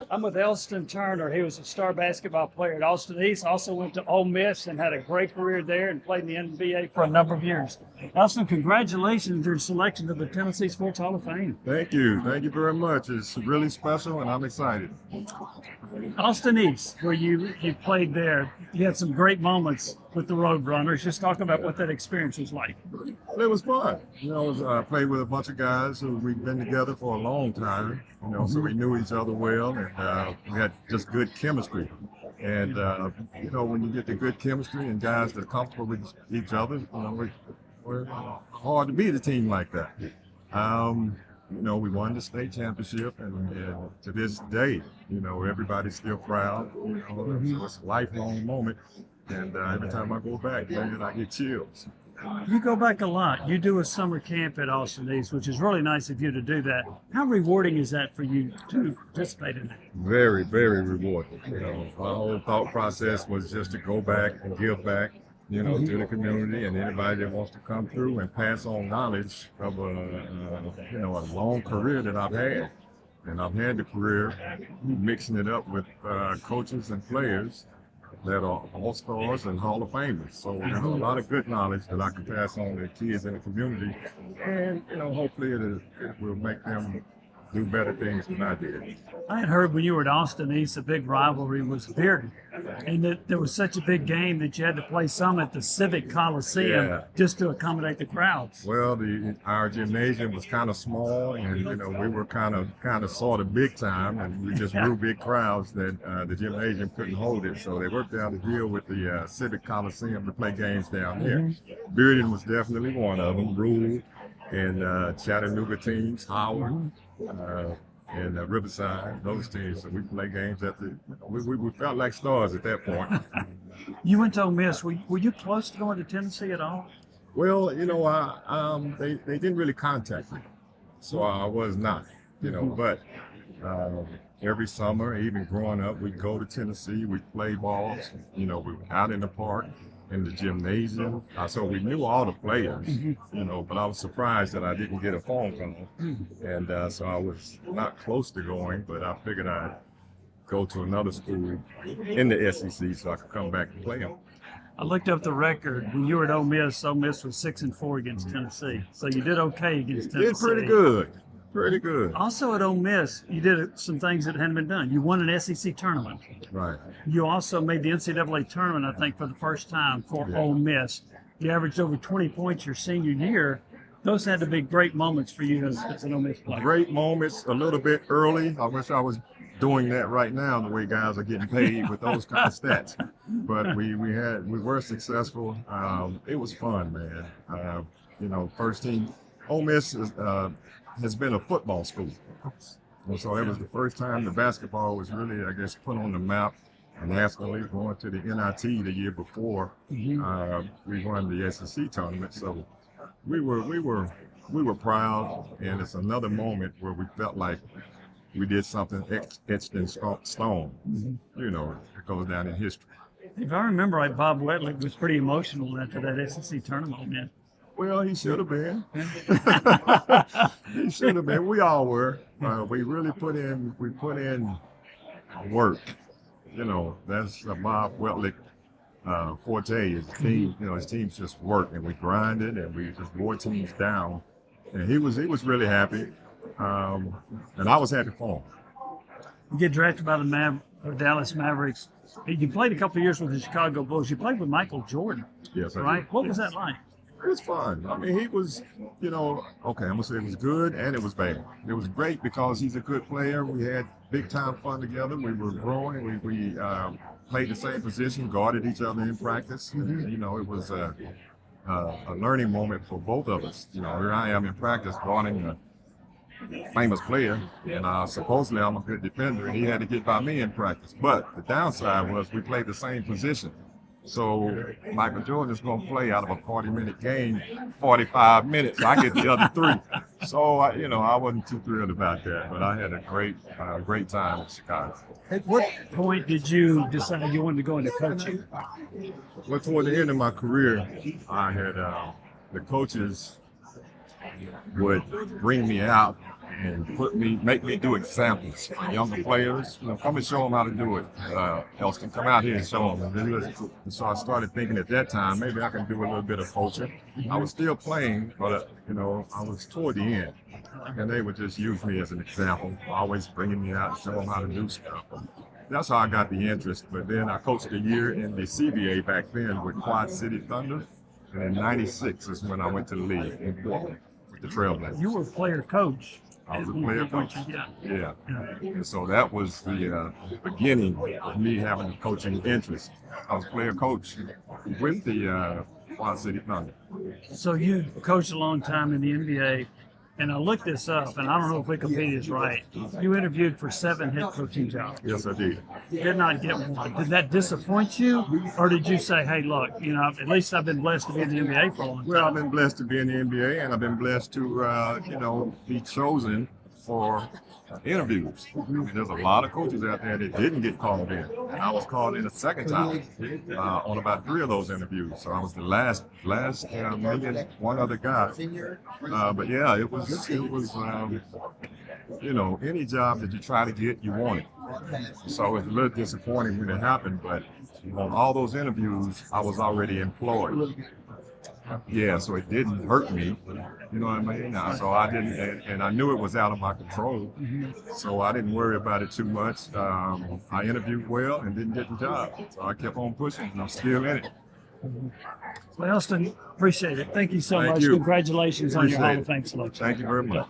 I'm with Elston Turner. He was a star basketball player at Austin East. Also went to Ole Miss and had a great career there and played in the NBA for a number of years. Elston, congratulations on your selection to the Tennessee Sports Hall of Fame. Thank you. Thank you very much. It's really special, and I'm excited. Austin East, where you played there, you had some great moments with the Roadrunners. Just talk about what that experience was like. It was fun. I played with a bunch of guys who we've been together for a long time, so we knew each other well, and we had just good chemistry. And, when you get the good chemistry and guys that are comfortable with each other, we're hard to beat a team like that. We won the state championship, and to this day, everybody's still proud. So it's a lifelong moment. And every time I go back, man, I get chills. You go back a lot. You do a summer camp at Austin East, which is really nice of you to do that. How rewarding is that for you to participate in that? Very, very rewarding. My whole thought process was just to go back and give back, to the community and anybody that wants to come through and pass on knowledge of a long career that I've had. And I've had the career mixing it up with coaches and players that are all-stars and Hall of Famers. So there's a lot of good knowledge that I can pass on to the kids in the community. And, hopefully it will make them do better things than I did. I had heard when you were at Austin East, a big rivalry was Bearden, and that there was such a big game that you had to play some at the Civic Coliseum just to accommodate the crowds. Well, our gymnasium was kind of small, and we were kind of sort of big time, and we just drew big crowds that the gymnasium couldn't hold it. So they worked out a deal with the Civic Coliseum to play games down there. Bearden was definitely one of them. Rule and Chattanooga teams, Howard. And Riverside, those teams. So we play games at we felt like stars at that point. You went to Ole Miss. Were you close to going to Tennessee at all? Well, they didn't really contact me, so I was not. But every summer, even growing up, we'd go to Tennessee. We'd play balls. We were out in the park, in the gymnasium. So we knew all the players, but I was surprised that I didn't get a phone call. And so I was not close to going, but I figured I'd go to another school in the SEC so I could come back and play them. I looked up the record. When you were at Ole Miss was 6-4 against Tennessee. So you did okay against Tennessee. Did pretty good. Pretty good. Also at Ole Miss, you did some things that hadn't been done. You won an SEC tournament. Right. You also made the NCAA tournament, I think, for the first time for Ole Miss. You averaged over 20 points your senior year. Those had to be great moments for you as an Ole Miss player. Great moments, a little bit early. I wish I was doing that right now, the way guys are getting paid with those kind of stats. But we were successful. It was fun, man. First team, Ole Miss has been a football school. And so it was the first time the basketball was really, put on the map nationally, going to the NIT the year before we won the SEC tournament. So we were proud, and it's another moment where we felt like we did something etched in stone. It goes down in history. If I remember right, Bob Wetlick was pretty emotional after that SEC tournament, man. Well, he should have been. He should have been. We all were. We really put in work. That's Bob Wetlick forte. His team, his teams just work, and we grinded, and we just wore teams down. And he was really happy, and I was happy for him. You get drafted by the Dallas Mavericks. You played a couple of years with the Chicago Bulls. You played with Michael Jordan. Yes, I right? did. What was that like? It was fun. I mean, he was, I'm going to say it was good and it was bad. It was great because he's a good player. We had big time fun together. We were growing. We played the same position, guarded each other in practice. And, it was a learning moment for both of us. Here I am in practice guarding a famous player, and supposedly I'm a good defender, and he had to get by me in practice. But the downside was we played the same position. So Michael Jordan is going to play out of a 40-minute game, 45 minutes. I get the other 3. So, I wasn't too thrilled about that, but I had a great time in Chicago. At what point did you decide you wanted to go into coaching? Well, toward the end of my career, I had the coaches would bring me out and make me do examples for younger players. Come and show them how to do it. Elston, come out here and show them. And so I started thinking at that time, maybe I can do a little bit of coaching. I was still playing, but I was toward the end, and they would just use me as an example, always bringing me out and show them how to do stuff. That's how I got the interest. But then I coached a year in the CBA back then with Quad City Thunder, and in '96 is when I went to the league in Portland with the Trailblazers. You were player coach. I was a player coach. Yeah. And so that was the beginning of me having a coaching interest. I was player coach with the Quad City Thunder. So you coached a long time in the NBA, and I looked this up, and I don't know if Wikipedia is right. You interviewed for 7 head coaching jobs. Yes, I did. You did not get one. Did that disappoint you, or did you say, "Hey, look, at least I've been blessed to be in the NBA for a long time"? Well, I've been blessed to be in the NBA, and I've been blessed to, be chosen for interviews. There's a lot of coaches out there that didn't get called in. And I was called in a second time on about 3 of those interviews. So I was the last maybe one other guy. But yeah, it was any job that you try to get, you want it. So it's a little disappointing when it happened, but on all those interviews, I was already employed. Yeah, so it didn't hurt me, you know what I mean? So I didn't, and I knew it was out of my control, so I didn't worry about it too much. I interviewed well and didn't get the job, so I kept on pushing, and I'm still in it. Well, Elston, appreciate it. Thank you so Thank much. you. Congratulations on your Hall Appreciate of Fame selection. Thank you very much.